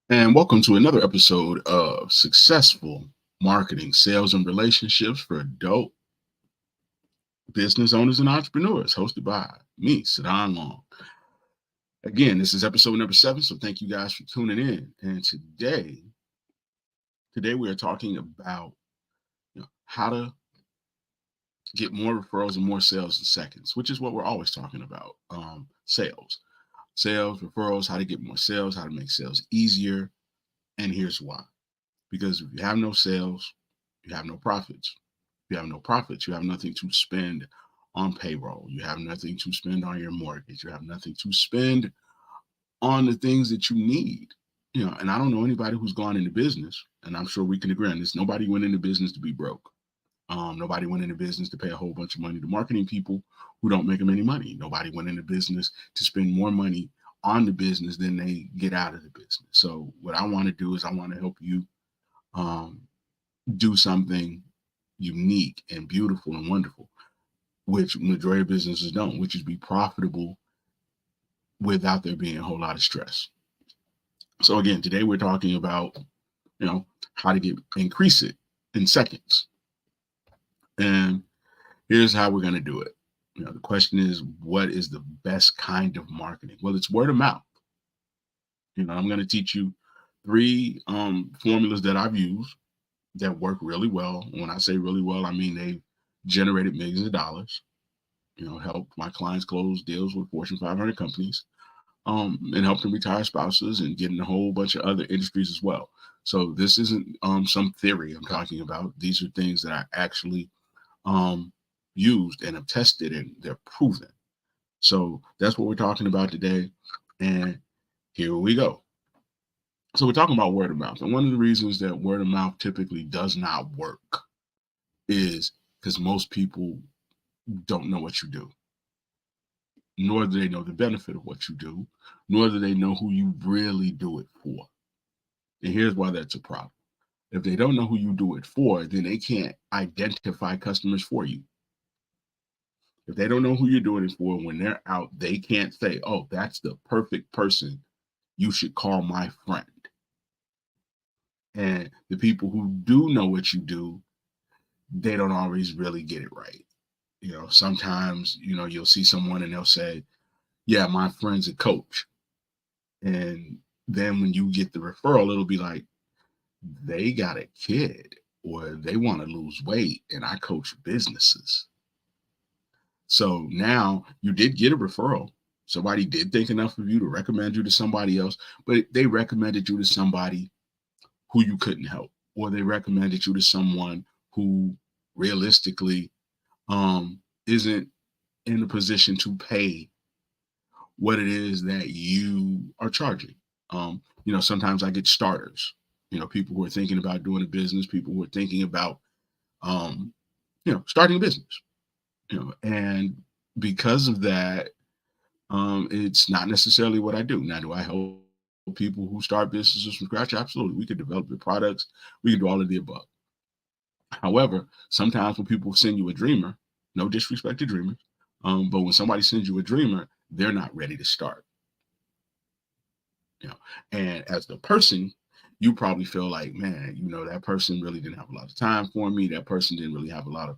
And welcome to another episode of Successful Marketing, Sales, and Relationships for Adult Business Owners and Entrepreneurs, hosted by me, SaDon L. Again, this is episode number 7, so thank you guys for tuning in. And today we are talking about how to get more referrals and more sales in seconds, which is what we're always talking about. Sales, referrals, how to get more sales, how to make sales easier. And here's why. Because if you have no sales, you have no profits. If you have no profits, you have nothing to spend on payroll. You have nothing to spend on your mortgage. You have nothing to spend on the things that you need. And I don't know anybody who's gone into business, and I'm sure we can agree on this. Nobody went into business to be broke. Nobody went into business to pay a whole bunch of money to marketing people who don't make them any money. Nobody went into business to spend more money on the business than they get out of the business. So what I want to do is I want to help you um, do something unique and beautiful and wonderful, which majority of businesses don't, which is be profitable without there being a whole lot of stress. So again, today we're talking about, how to increase it in seconds. And here's how we're going to do it. The question is, what is the best kind of marketing? Well, it's word of mouth. I'm going to teach you 3 formulas that I've used that work really well. When I say really well, I mean they've generated millions of dollars. Helped my clients close deals with Fortune 500 companies, and helped them retire spouses and get in a whole bunch of other industries as well. So this isn't some theory I'm talking about. These are things that I actually um, used and have tested, and they're proven. So that's what we're talking about today. And here we go. So we're talking about word of mouth. And one of the reasons that word of mouth typically does not work is because most people don't know what you do, nor do they know the benefit of what you do, nor do they know who you really do it for. And here's why that's a problem. If they don't know who you do it for, then they can't identify customers for you. If they don't know who you're doing it for, when they're out, they can't say, oh, that's the perfect person. You should call my friend. And the people who do know what you do, they don't always really get it right. Sometimes, you'll see someone and they'll say, yeah, my friend's a coach. And then when you get the referral, it'll be like, they got a kid or they want to lose weight and I coach businesses. So now you did get a referral. Somebody did think enough of you to recommend you to somebody else, but they recommended you to somebody who you couldn't help, or they recommended you to someone who realistically isn't in a position to pay what it is that you are charging. Sometimes I get starters, people who are thinking about doing a business, people who are thinking about, starting a business, and because of that, it's not necessarily what I do. Now, do I help people who start businesses from scratch? Absolutely. We could develop the products. We can do all of the above. However, sometimes when people send you a dreamer, no disrespect to dreamers, but when somebody sends you a dreamer, they're not ready to start. you know and as the person, you probably feel like, man, that person really didn't have a lot of time for me. That person didn't really have a lot of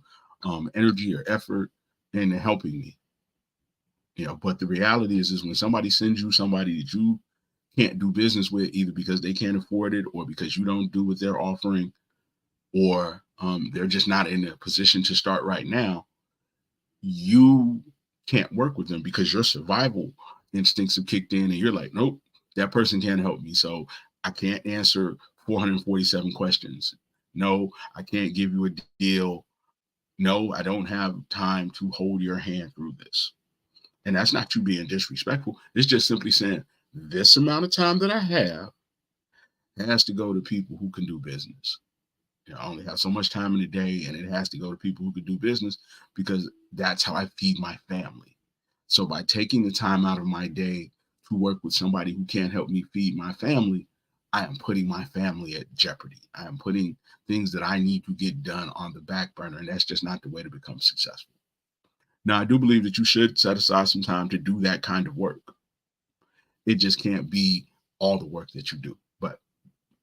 energy or effort in helping me. But the reality is when somebody sends you somebody that you can't do business with, either because they can't afford it or because you don't do what they're offering, or they're just not in a position to start right now, you can't work with them because your survival instincts have kicked in and you're like, nope, that person can't help me. So I can't answer 447 questions. No, I can't give you a deal. No, I don't have time to hold your hand through this. And that's not you being disrespectful. It's just simply saying this amount of time that I have has to go to people who can do business. I only have so much time in the day, and it has to go to people who can do business because that's how I feed my family. So by taking the time out of my day to work with somebody who can't help me feed my family, I am putting my family at jeopardy. I am putting things that I need to get done on the back burner, and that's just not the way to become successful. Now, I do believe that you should set aside some time to do that kind of work. It just can't be all the work that you do. But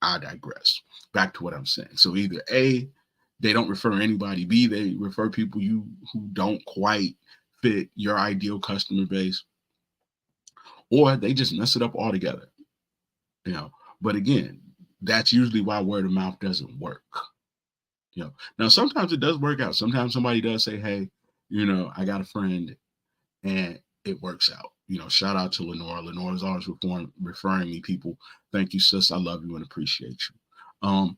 I digress. Back to what I'm saying. So either A, they don't refer anybody. B, they refer people who don't quite fit your ideal customer base, or they just mess it up altogether. You know, but again, that's usually why word of mouth doesn't work. You know, now sometimes it does work out. Sometimes somebody does say, "Hey, I got a friend," and it works out. Shout out to Lenora. Lenora's always referring me people. Thank you, sis. I love you and appreciate you.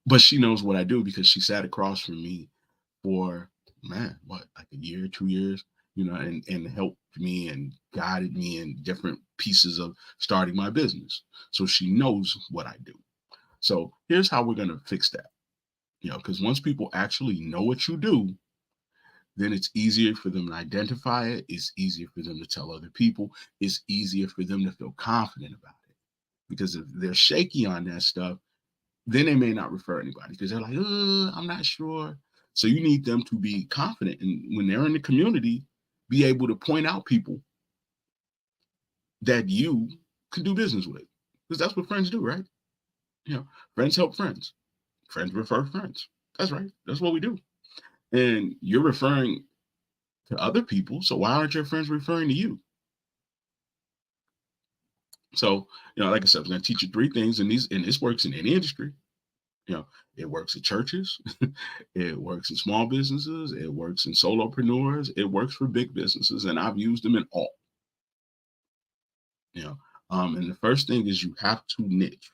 But she knows what I do because she sat across from me for, man, what, like a year, 2 years, and helped me and guided me in different pieces of starting my business. So she knows what I do. So here's how we're going to fix that. Because once people actually know what you do, then it's easier for them to identify it. It's easier for them to tell other people. It's easier for them to feel confident about it. Because if they're shaky on that stuff, then they may not refer anybody because they're like, I'm not sure. So you need them to be confident. And when they're in the community, be able to point out people that you can do business with. Because that's what friends do, right? Friends help friends. Friends refer friends. That's right. That's what we do. And you're referring to other people. So why aren't your friends referring to you? So, like I said, I'm going to teach you three things, and this works in any industry. It works at churches, it works in small businesses, it works in solopreneurs, it works for big businesses, and I've used them in all. And the first thing is you have to niche,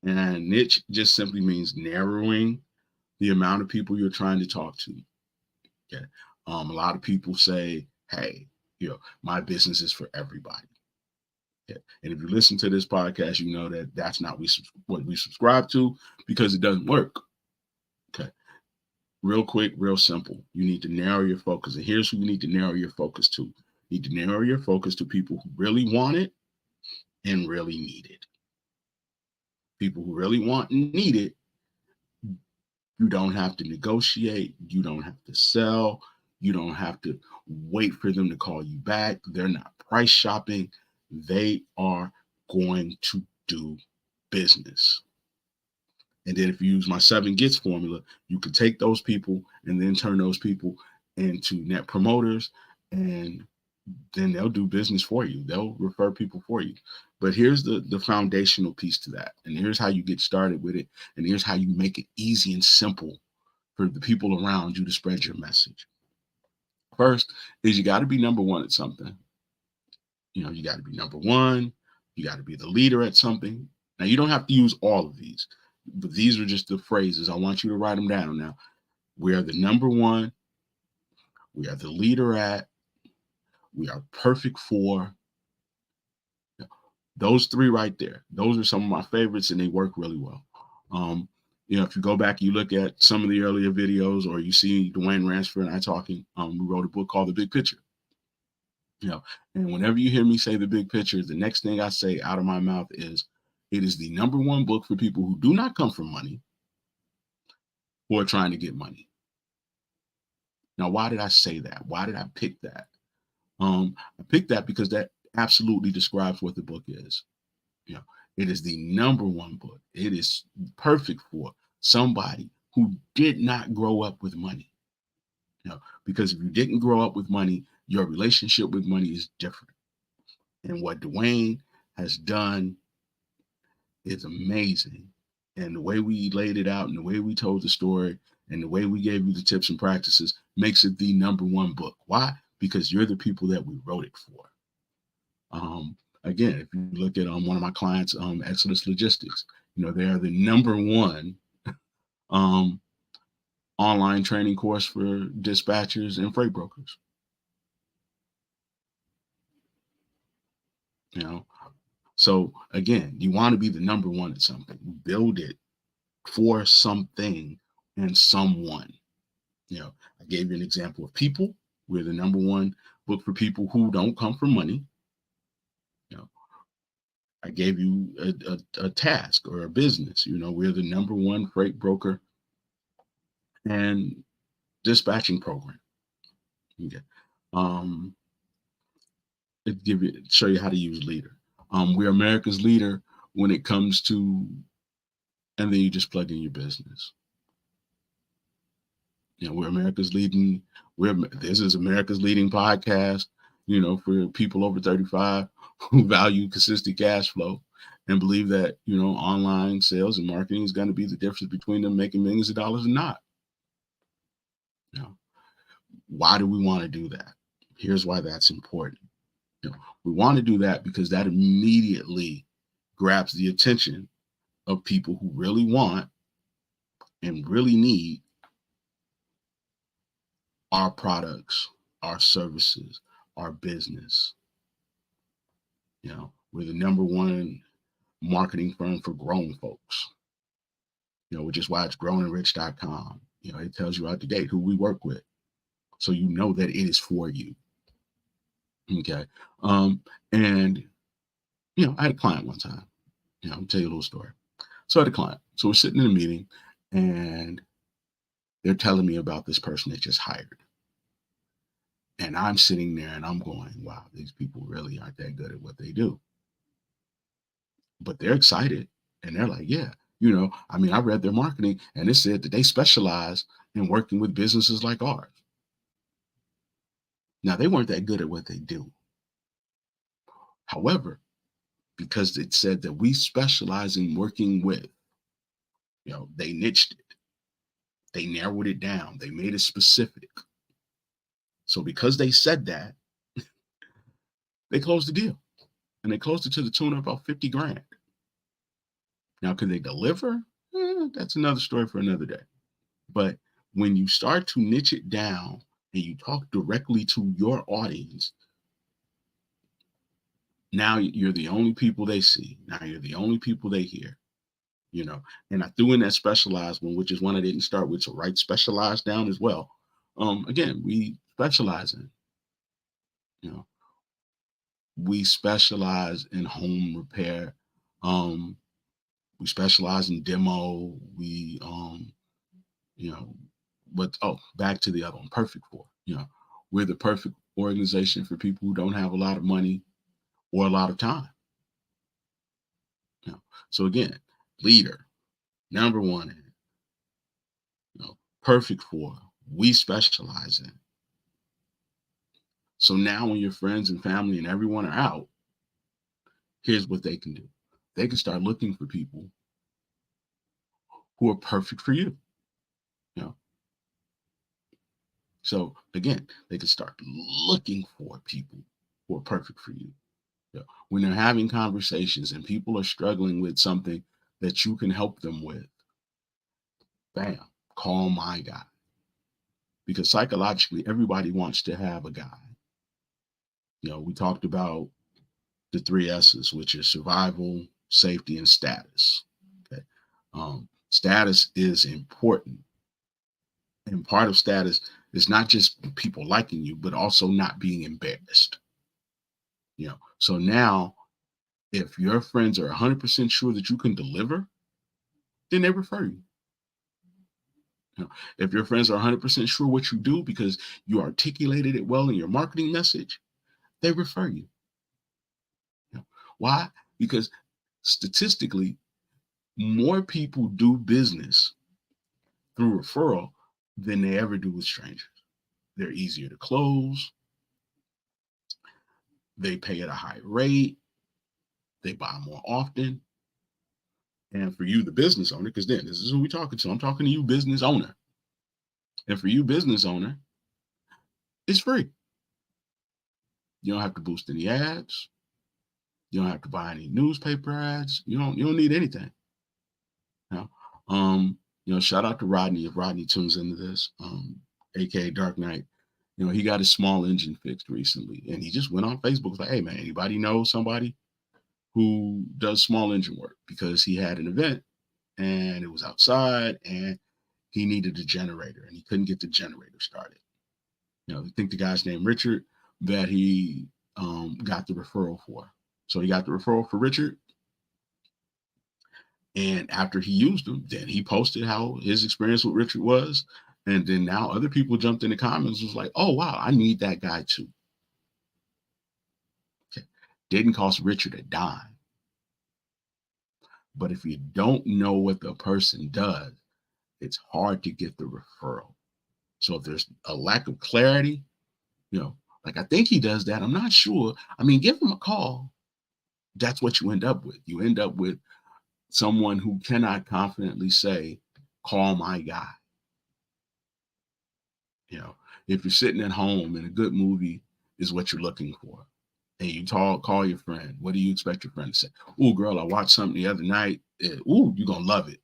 and niche just simply means narrowing the amount of people you're trying to talk to. Okay, a lot of people say, "Hey, my business is for everybody." Yeah. And if you listen to this podcast, you know that that's not what we subscribe to because it doesn't work. Okay. Real quick, real simple. You need to narrow your focus. And here's who you need to narrow your focus to. You need to narrow your focus to people who really want it and really need it. People who really want and need it, you don't have to negotiate. You don't have to sell. You don't have to wait for them to call you back. They're not price shopping. They are going to do business. And then if you use my 7 gets formula, you can take those people and then turn those people into net promoters, and then they'll do business for you. They'll refer people for you. But here's the foundational piece to that. And here's how you get started with it. And here's how you make it easy and simple for the people around you to spread your message. First is you got to be number one at something. You got to be number one. You got to be the leader at something. Now, you don't have to use all of these, but these are just the phrases. I want you to write them down now. We are the number one. We are the leader at. We are perfect for. Those 3 right there. Those are some of my favorites, and they work really well. If you go back, you look at some of the earlier videos, or you see Dwayne Ransford and I talking. We wrote a book called The Big Picture. And whenever you hear me say the big picture, the next thing I say out of my mouth is, it is the number one book for people who do not come from money, who are trying to get money. Now, why did I say that? Why did I pick that? I picked that because that absolutely describes what the book is. It is the number one book. It is perfect for somebody who did not grow up with money. Because if you didn't grow up with money, your relationship with money is different. And what Dwayne has done is amazing. And the way we laid it out and the way we told the story and the way we gave you the tips and practices makes it the number one book. Why? Because you're the people that we wrote it for. Again, if you look at one of my clients, Exodus Logistics, they are the number one online training course for dispatchers and freight brokers. So again, you want to be the number one at something. Build it for something and someone. I gave you an example of people. We're the number one book for people who don't come from money. I gave you a task or a business. We're the number one freight broker and dispatching program. Okay. Show you how to use leader. We're America's leader when it comes to, and then you just plug in your business. We're America's leading, this is America's leading podcast, for people over 35 who value consistent cash flow and believe that, online sales and marketing is going to be the difference between them making millions of dollars and not. Why do we want to do that? Here's why that's important. We want to do that because that immediately grabs the attention of people who really want and really need our products, our services, our business. We're the number one marketing firm for grown folks, which is why it's growingrich.com. It tells you out the gate who we work with. So you know that it is for you. Okay. And I had a client one time. I'll tell you a little story. So I had a client. So we're sitting in a meeting and they're telling me about this person they just hired. And I'm sitting there and I'm going, wow, these people really aren't that good at what they do. But they're excited and they're like, yeah, I read their marketing and it said that they specialize in working with businesses like ours. Now, they weren't that good at what they do. However, because it said that we specialize in working with, they niched it. They narrowed it down. They made it specific. So because they said that, they closed the deal. And they closed it to the tune of about 50 grand. Now, could they deliver? That's another story for another day. But when you start to niche it down and you talk directly to your audience, now you're the only people they see. Now you're the only people they hear. And I threw in that specialized one, which is one I didn't start with. So write specialized down as well. Again, we specialize in, we specialize in home repair. We specialize in demo. We, back to the other one, perfect for, we're the perfect organization for people who don't have a lot of money or a lot of time. So again, leader, number one, perfect for, we specialize in. So now when your friends and family and everyone are out, here's what they can do. They can start looking for people who are perfect for you. So again, they can start looking for people who are perfect for you. When they're having conversations and people are struggling with something that you can help them with, bam, call my guy. Because psychologically, everybody wants to have a guy. We talked about the 3 S's, which is survival, safety, and status. Okay. Status is important. And part of status is not just people liking you, but also not being embarrassed. So now if your friends are 100% sure that you can deliver, then they refer you. If your friends are 100% sure what you do because you articulated it well in your marketing message, they refer you. Why? Because statistically, more people do business through referral than they ever do with strangers. They're easier to close. They pay at a high rate. They buy more often. And for you, the business owner, because then this is who we're talking to. I'm talking to you, business owner. And for you, business owner, it's free. You don't have to boost any ads. You don't have to buy any newspaper ads. You don't need anything. Shout out to Rodney if Rodney tunes into this, aka Dark Knight. He got his small engine fixed recently, and he just went on Facebook. Was like, hey man, anybody know somebody who does small engine work? Because he had an event and it was outside and he needed a generator and he couldn't get the generator started. I think the guy's named Richard that he got the referral for. So he got the referral for Richard. And after he used them, then he posted how his experience with Richard was. And then now other people jumped in the comments and was like, oh, wow, I need that guy too. Okay. Didn't cost Richard a dime. But if you don't know what the person does, it's hard to get the referral. So if there's a lack of clarity, you know, like I think he does that. I'm not sure. I mean, give him a call. That's what you end up with. You end up with someone who cannot confidently say, call my guy. You know, if you're sitting at home and a good movie is what you're looking for, and you call your friend, what do you expect your friend to say? Oh, girl, I watched something the other night. Ooh, you're gonna love it.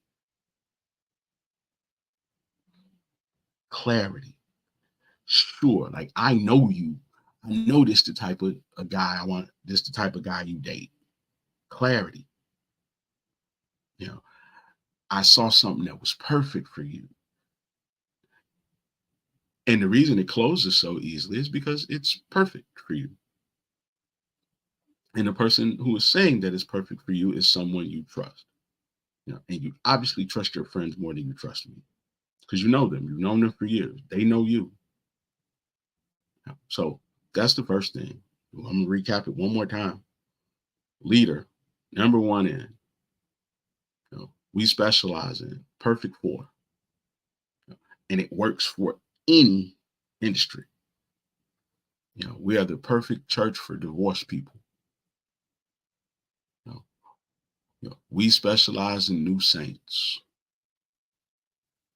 Clarity. Sure, like I know you. I know this the type of a guy I want. This the type of guy you date. Clarity. You know, I saw something that was perfect for you. And the reason it closes so easily is because it's perfect for you. And the person who is saying that it's perfect for you is someone you trust. You know, and you obviously trust your friends more than you trust me because you know them. You've known them for years. They know you. So that's the first thing. I'm gonna recap it one more time. Leader, number one in. You know, we specialize in perfect for, you know, and it works for any industry. You know, we are the perfect church for divorced people. You know, we specialize in new saints.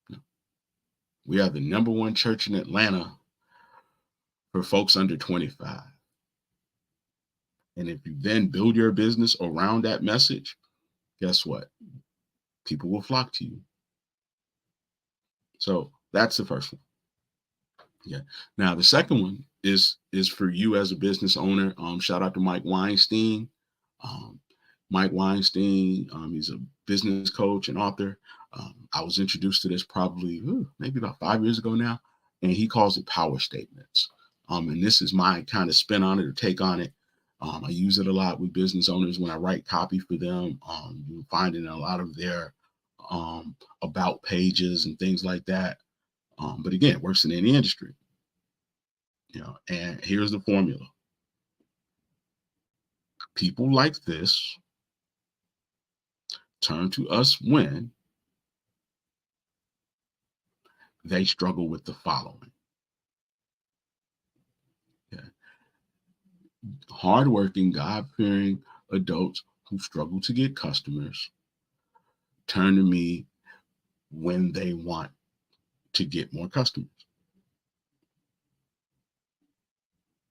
You know, we are the number one church in Atlanta for folks under 25. And if you then build your business around that message, guess what? People will flock to you. So that's the first one. Yeah. Now the second one is for you as a business owner. Shout out to Mike Weinstein. Um, Mike Weinstein. He's a business coach and author. I was introduced to this probably maybe about 5 years ago now, and he calls it power statements. And this is my kind of spin on it or take on it. I use it a lot with business owners when I write copy for them. You find it in a lot of their about pages and things like that. But again, it works in any industry. You know, and here's the formula. People like this turn to us when they struggle with the following. Okay. Hardworking, God-fearing adults who struggle to get customers turn to me when they want to get more customers.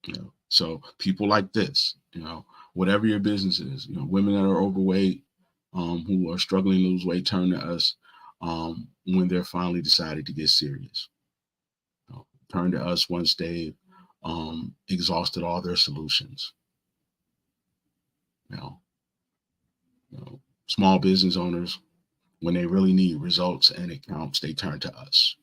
You know, so people like this, you know, whatever your business is, you know, women that are overweight, who are struggling to lose weight, turn to us when they're finally decided to get serious. You know, turn to us once they've exhausted all their solutions. You know, small business owners, when they really need results and it counts, they turn to us.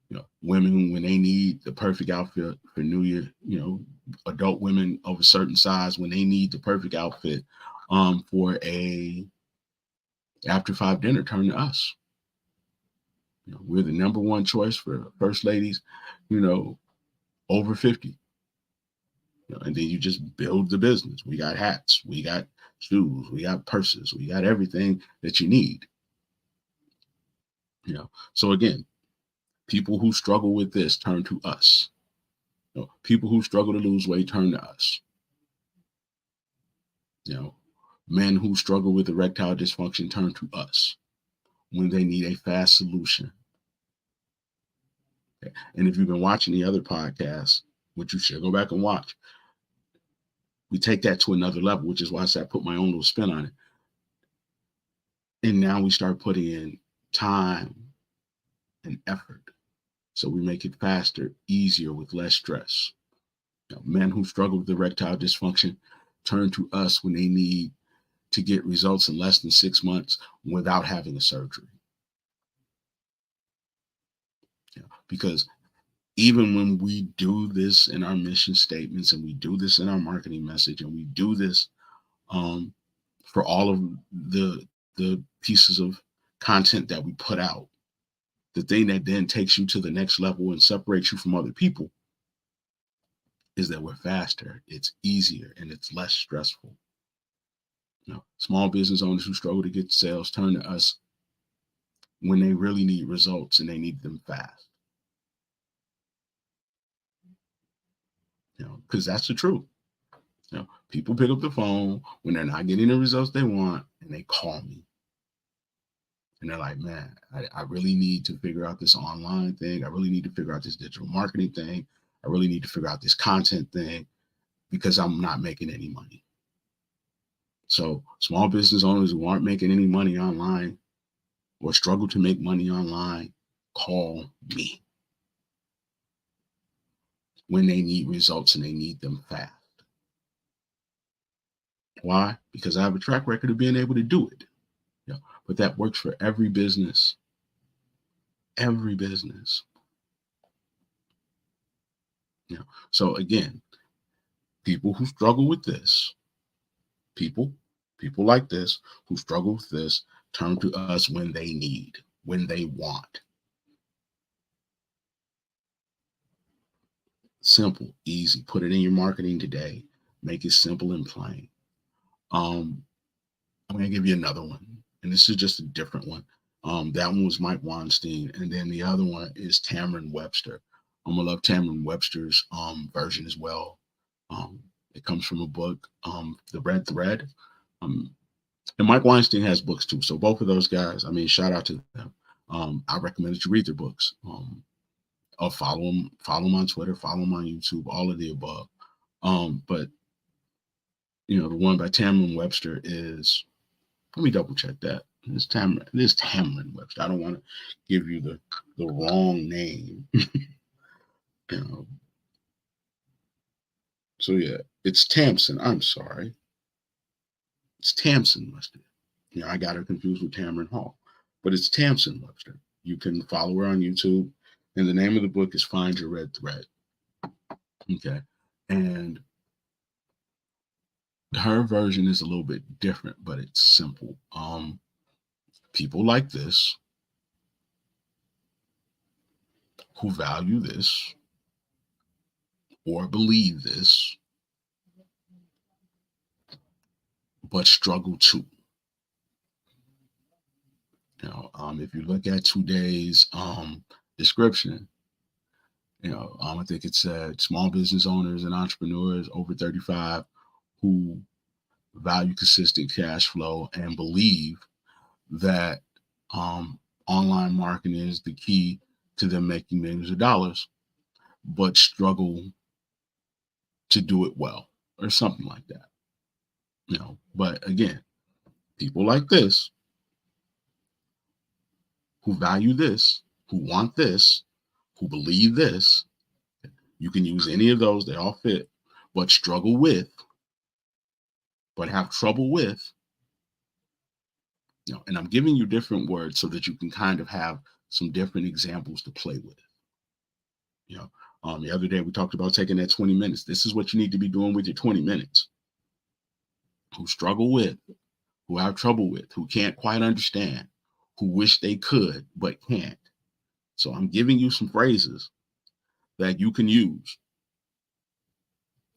You know, women when they need the perfect outfit for New Year. You know, adult women of a certain size when they need the perfect outfit for a after five dinner, turn to us. You know, we're the number one choice for first ladies. You know, over 50. You know, and then you just build the business. We got hats, we got shoes, we got purses, we got everything that you need. You know, so again, people who struggle with this turn to us. You know, people who struggle to lose weight turn to us. You know, men who struggle with erectile dysfunction turn to us when they need a fast solution. Okay. And if you've been watching the other podcasts, which you should go back and watch, we take that to another level, which is why I said I put my own little spin on it. And now we start putting in time and effort. So we make it faster, easier, with less stress. You know, men who struggle with erectile dysfunction turn to us when they need to get results in less than 6 months without having a surgery. You know, because even when we do this in our mission statements and we do this in our marketing message and we do this um, for all of the pieces of content that we put out, the thing that then takes you to the next level and separates you from other people is that we're faster, it's easier, and it's less stressful. Small business owners who struggle to get sales turn to us when they really need results and they need them fast. Because that's the truth. People pick up the phone when they're not getting the results they want and they call me. And they're like, man, I really need to figure out this online thing. I really need to figure out this digital marketing thing. I really need to figure out this content thing because I'm not making any money. So small business owners who aren't making any money online or struggle to make money online, call me when they need results and they need them fast. Why? Because I have a track record of being able to do it. But that works for every business. Every business. So again, people who struggle with this, people like this who struggle with this, turn to us when they need, when they want. Simple, easy. Put it in your marketing today. Make it simple and plain. I'm going to give you another one, and this is just a different one. That one was Mike Weinstein, and then the other one is Tamron Webster. I love Tamron Webster's version as well. It comes from a book, The Red Thread. And Mike Weinstein has books too. So both of those guys, shout out to them. I recommend that you read their books. Or follow them on Twitter, follow them on YouTube, all of the above. But the one by Tamron Webster is, let me double check that. It's Tamron Webster. I don't want to give you the wrong name. So yeah, it's Tamsin. I'm sorry. It's Tamsin Webster. I got her confused with Tamron Hall, but it's Tamsin Webster. You can follow her on YouTube, and the name of the book is Find Your Red Thread. Okay, and her version is a little bit different, but it's simple. People like this, who value this or believe this, but struggle too. If you look at today's description, I think it said small business owners and entrepreneurs over 35 who value consistent cash flow and believe that online marketing is the key to them making millions of dollars, but struggle to do it well or something like that. But again, people like this who value this, who want this, who believe this, you can use any of those, they all fit, but struggle with, but have trouble with, and I'm giving you different words so that you can kind of have some different examples to play with. The other day we talked about taking that 20 minutes. This is what you need to be doing with your 20 minutes. Who struggle with, who have trouble with, who can't quite understand, who wish they could but can't. So I'm giving you some phrases that you can use.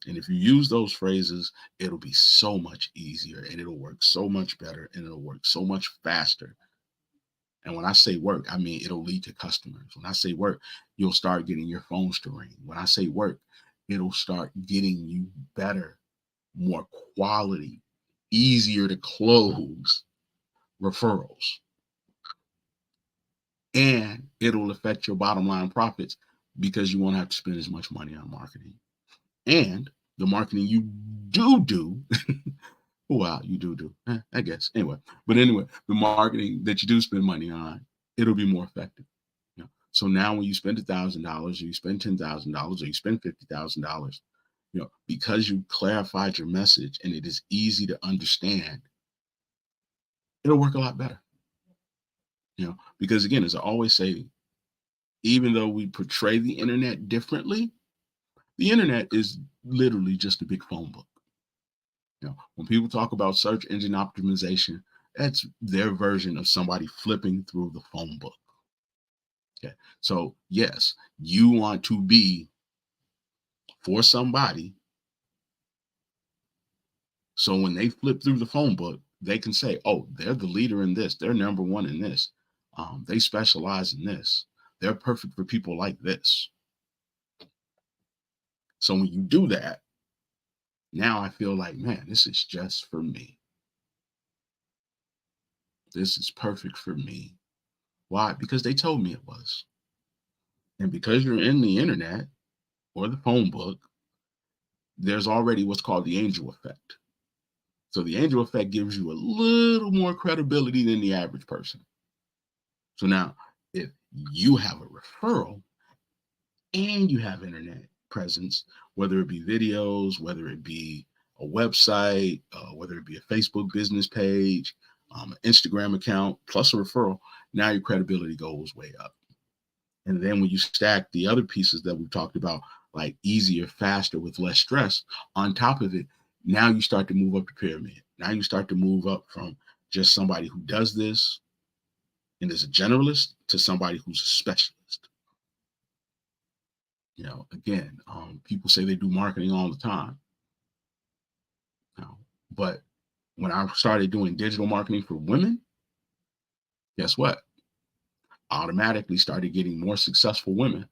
And if you use those phrases, it'll be so much easier and it'll work so much better and it'll work so much faster. And when I say work, I mean it'll lead to customers. When I say work, you'll start getting your phones to ring. When I say work, it'll start getting you better, more quality, easier to close referrals. And it'll affect your bottom line profits because you won't have to spend as much money on marketing. And the marketing you do, well, you do, I guess. But anyway, the marketing that you do spend money on, it'll be more effective. So now when you spend $1,000 or you spend $10,000 or you spend $50,000, because you clarified your message and it is easy to understand, it'll work a lot better. Because again, as I always say, even though we portray the internet differently, the internet is literally just a big phone book. When people talk about search engine optimization, that's their version of somebody flipping through the phone book. Okay. So yes, you want to be for somebody So when they flip through the phone book, they can say, oh, they're the leader in this. They're number one in this. They specialize in this. They're perfect for people like this. So when you do that, now I feel like, man, this is just for me. This is perfect for me. Why? Because they told me it was. And because you're in the internet or the phone book, there's already what's called the angel effect. So the angel effect gives you a little more credibility than the average person. So now, if you have a referral and you have internet presence, whether it be videos, whether it be a website, whether it be a Facebook business page, an Instagram account, plus a referral, now your credibility goes way up. And then when you stack the other pieces that we've talked about, like easier, faster, with less stress, on top of it, now you start to move up the pyramid. Now you start to move up from just somebody who does this and is a generalist to somebody who's a specialist. Again, people say they do marketing all the time. But when I started doing digital marketing for women, guess what? I automatically started getting more successful women.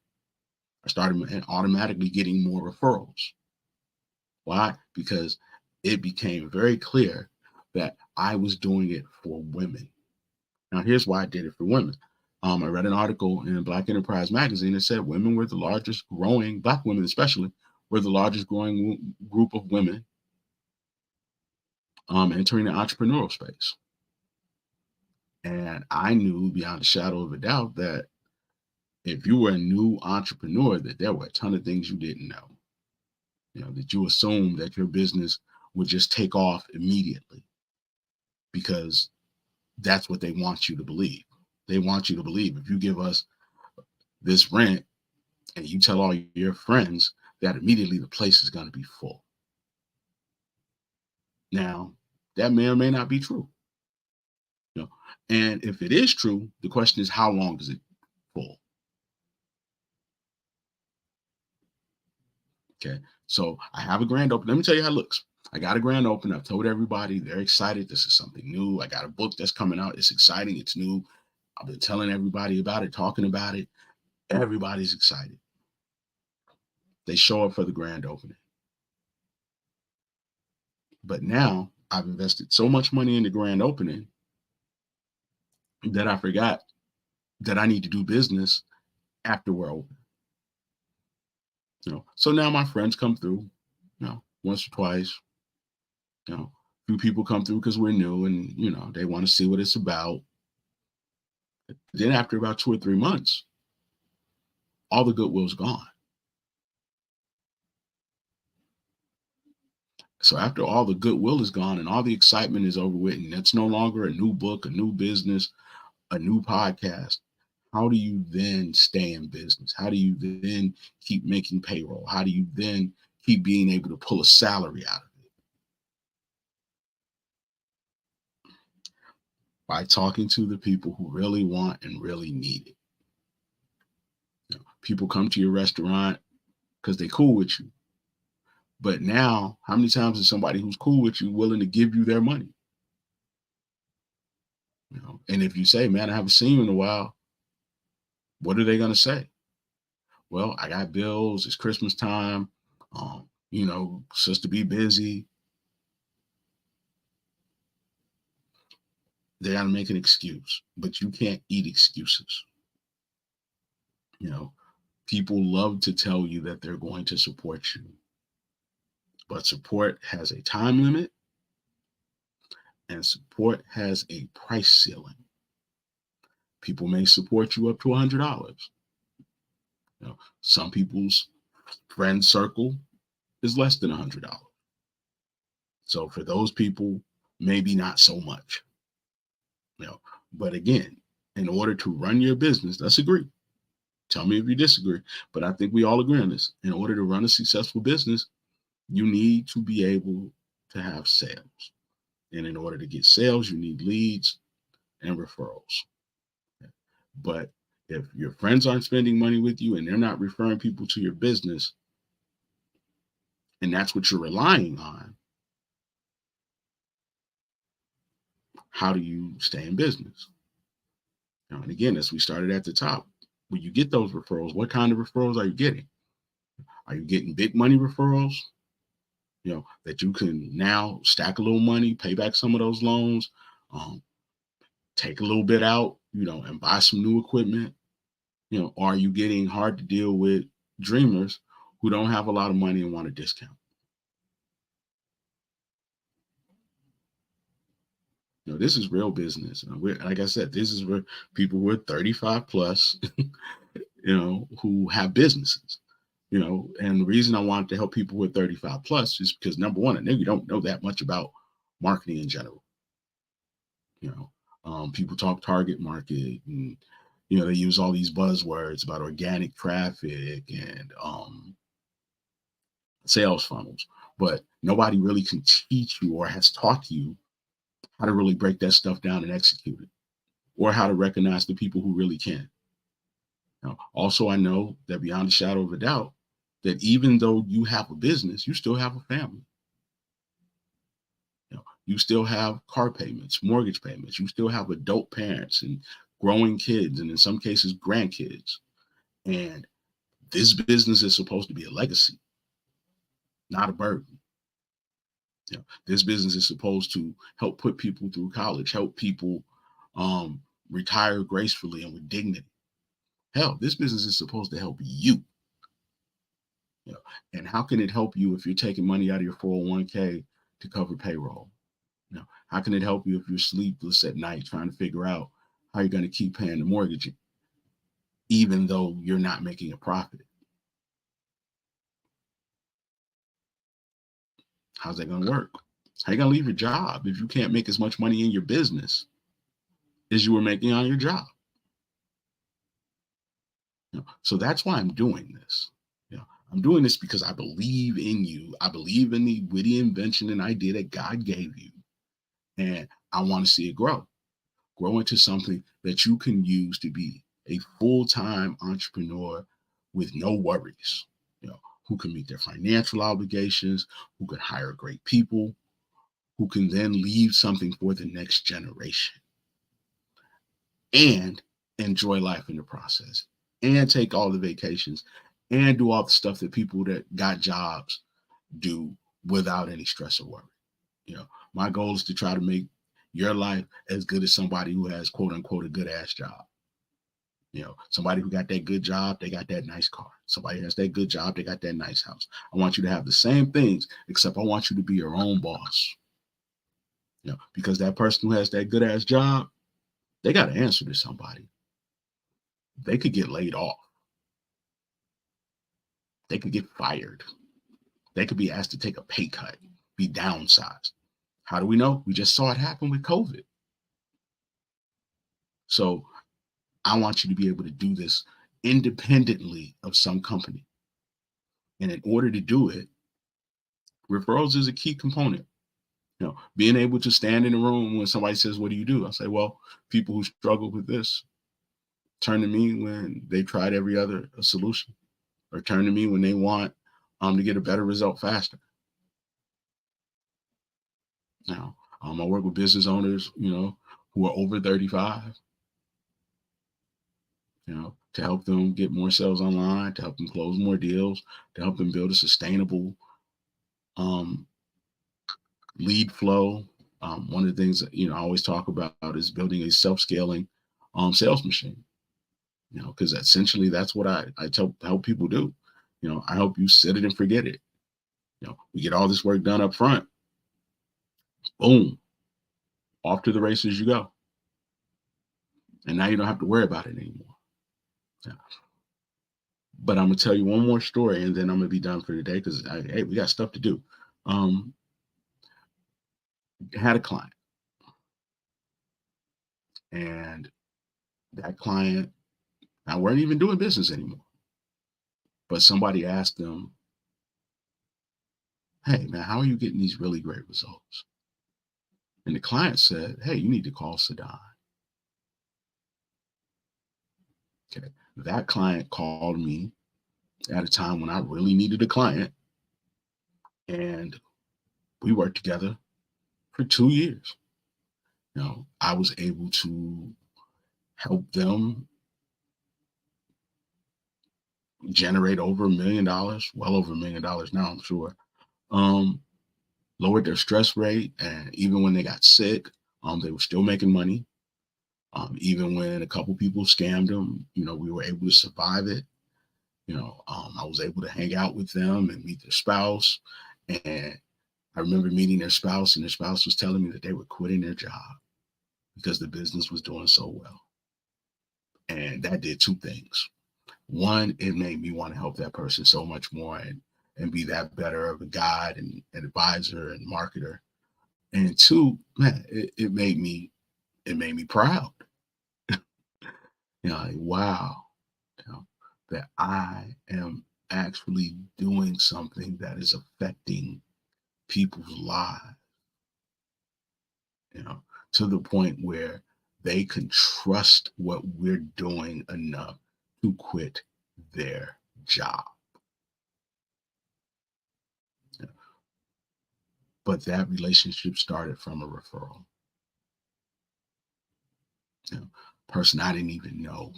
I started automatically getting more referrals. Why? Because it became very clear that I was doing it for women. Now, here's why I did it for women. I read an article in Black Enterprise magazine that said women were the largest growing, Black women especially, were the largest growing group of women entering the entrepreneurial space. And I knew beyond a shadow of a doubt that if you were a new entrepreneur, that there were a ton of things you didn't know. That you assumed that your business would just take off immediately because that's what they want you to believe. They want you to believe if you give us this rent and you tell all your friends, that immediately the place is going to be full. Now, that may or may not be true. And if it is true, the question is, how long is it full? Okay. So I have a grand open. Let me tell you how it looks. I got a grand open. I've told everybody, they're excited. This is something new. I got a book that's coming out. It's exciting. It's new. I've been telling everybody about it, talking about it. Everybody's excited. They show up for the grand opening. But now I've invested so much money in the grand opening that I forgot that I need to do business after we're open. So now my friends come through, once or twice. A few people come through because we're new and they want to see what it's about. Then after about 2 or 3 months, all the goodwill's gone. So after all the goodwill is gone and all the excitement is over with, and it's no longer a new book, a new business, a new podcast, how do you then stay in business? How do you then keep making payroll? How do you then keep being able to pull a salary out of it? By talking to the people who really want and really need it. People come to your restaurant because they're cool with you. But now, how many times is somebody who's cool with you willing to give you their money? And if you say, man, I haven't seen you in a while, what are they going to say? Well, I got bills. It's Christmas time. Sister be busy. They got to make an excuse, but you can't eat excuses. People love to tell you that they're going to support you, but support has a time limit and support has a price ceiling. People may support you up to $100. Some people's friend circle is less than $100. So for those people, maybe not so much. But again, in order to run your business, let's agree. Tell me if you disagree, but I think we all agree on this. In order to run a successful business, you need to be able to have sales. And in order to get sales, you need leads and referrals. But if your friends aren't spending money with you and they're not referring people to your business, and that's what you're relying on, how do you stay in business? And again, as we started at the top, when you get those referrals, what kind of referrals are you getting? Are you getting big money referrals? That you can now stack a little money, pay back some of those loans, um, take a little bit out, and buy some new equipment. Or are you getting hard to deal with dreamers who don't have a lot of money and want a discount? This is real business. Like I said, this is where people who are 35 plus, who have businesses. And the reason I wanted to help people with 35 plus is because, number one, I know you don't know that much about marketing in general. You know, People talk target market, and they use all these buzzwords about organic traffic and sales funnels, but nobody really can teach you or has taught you how to really break that stuff down and execute it, or how to recognize the people who really can. Also, I know that beyond a shadow of a doubt, that even though you have a business, you still have a family. You still have car payments, mortgage payments. You still have adult parents and growing kids, and in some cases, grandkids. And this business is supposed to be a legacy, not a burden. This business is supposed to help put people through college, help people retire gracefully and with dignity. Hell, this business is supposed to help you. And how can it help you if you're taking money out of your 401k to cover payroll? How can it help you if you're sleepless at night trying to figure out how you're going to keep paying the mortgage, even though you're not making a profit? How's that going to work? How you going to leave your job if you can't make as much money in your business as you were making on your job? So that's why I'm doing this. I'm doing this because I believe in you. I believe in the witty invention and idea that God gave you. And I want to see it grow into something that you can use to be a full-time entrepreneur with no worries, who can meet their financial obligations, who can hire great people, who can then leave something for the next generation and enjoy life in the process, and take all the vacations and do all the stuff that people that got jobs do without any stress or worry. My goal is to try to make your life as good as somebody who has, quote unquote, a good ass job. Somebody who got that good job, they got that nice car. Somebody has that good job, they got that nice house. I want you to have the same things, except I want you to be your own boss. Because that person who has that good ass job, they got to answer to somebody. They could get laid off. They could get fired. They could be asked to take a pay cut, be downsized. How do we know? We just saw it happen with COVID. So I want you to be able to do this independently of some company. And in order to do it, referrals is a key component. Being able to stand in the room when somebody says, "What do you do?" I say, well, people who struggle with this turn to me when they've tried every other solution, or turn to me when they want to get a better result faster. Now, I work with business owners, who are over 35, to help them get more sales online, to help them close more deals, to help them build a sustainable um, lead flow. One of the things that, I always talk about is building a self-scaling sales machine, because essentially that's what I help people do. I help you set it and forget it. We get all this work done up front. Boom, off to the races you go. And now you don't have to worry about it anymore. Yeah. But I'm gonna tell you one more story, and then I'm gonna be done for today because hey, we got stuff to do. Um, Had a client, and that client, I weren't even doing business anymore. But somebody asked them, "Hey man, how are you getting these really great results?" And the client said, "Hey, you need to call SaDon." Okay, that client called me at a time when I really needed a client, and we worked together for 2 years. I was able to help them generate over $1 million, well over $1 million now, I'm sure. Um, Lowered their stress rate, and even when they got sick, they were still making money. Even when a couple people scammed them, we were able to survive it. I was able to hang out with them and meet their spouse. And I remember meeting their spouse, and their spouse was telling me that they were quitting their job because the business was doing so well. And that did two things. One, it made me want to help that person so much more, and be that better of a guide and an advisor and marketer. And two, man, it made me proud. Like, wow, that I am actually doing something that is affecting people's lives, you know, to the point where they can trust what we're doing enough to quit their job. Yeah. But that relationship started from a referral. Person I didn't even know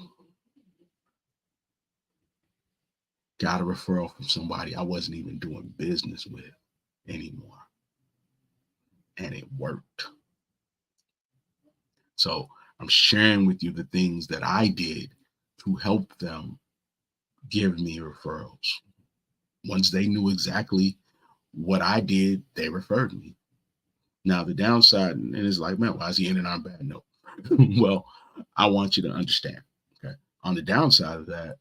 got a referral from somebody I wasn't even doing business with anymore. And it worked. So I'm sharing with you the things that I did to help them give me referrals. Once they knew exactly what I did, they referred me. Now, the downside, and it's like, man, why is he ending on a bad note? Well, I want you to understand. Okay. On the downside of that,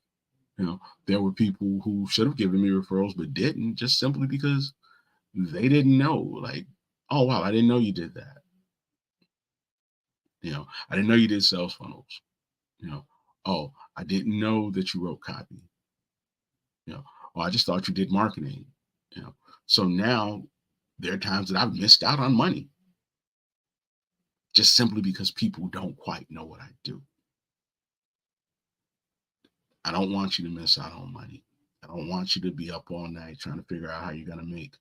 there were people who should have given me referrals but didn't, just simply because they didn't know. Like, oh wow, I didn't know you did that. I didn't know you did sales funnels. You know, oh, I didn't know that you wrote copy. Oh, I just thought you did marketing. You know, so now there are times that I've missed out on money just simply because people don't quite know what I do. I don't want you to miss out on money. I don't want you to be up all night trying to figure out how you're going to make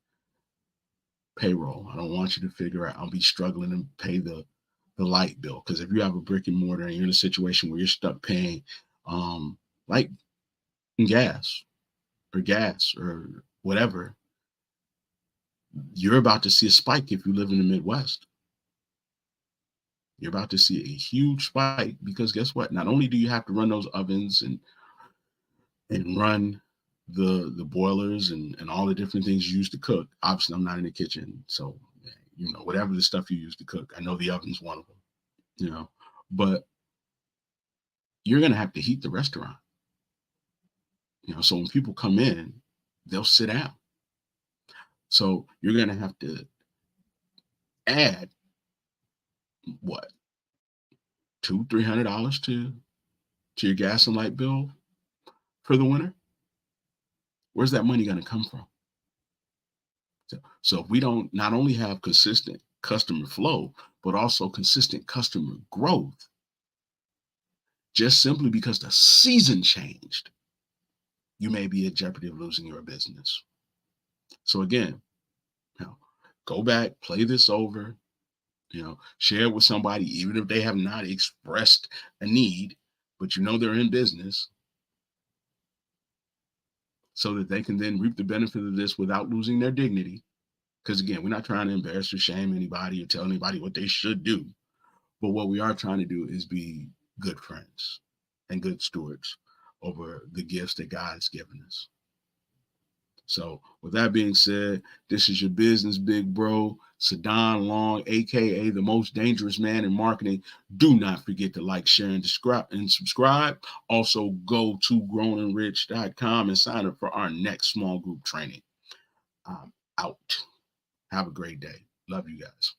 payroll. I don't want you to figure out I'll be struggling to pay the light bill. Because if you have a brick and mortar and you're in a situation where you're stuck paying like gas or whatever, you're about to see a spike if you live in the Midwest. You're about to see a huge spike because guess what? Not only do you have to run those ovens and run the boilers and all the different things you use to cook. Obviously, I'm not in the kitchen, so whatever the stuff you use to cook, I know the oven's one of them. But you're gonna have to heat the restaurant. So when people come in, they'll sit down. So you're gonna have to add what, $200-300 to your gas and light bill for the winter. Where's that money gonna come from? So if we don't not only have consistent customer flow, but also consistent customer growth, just simply because the season changed, you may be at jeopardy of losing your business. So again, go back, play this over, share it with somebody, even if they have not expressed a need, but they're in business, so that they can then reap the benefit of this without losing their dignity. Because again, we're not trying to embarrass or shame anybody or tell anybody what they should do. But what we are trying to do is be good friends and good stewards over the gifts that God has given us. So with that being said, this is your business big bro, SaDon Long, aka the most dangerous man in marketing. Do not forget to like, share, and subscribe. Also go to growingrich.com and sign up for our next small group training. I'm out. Have a great day. Love you guys.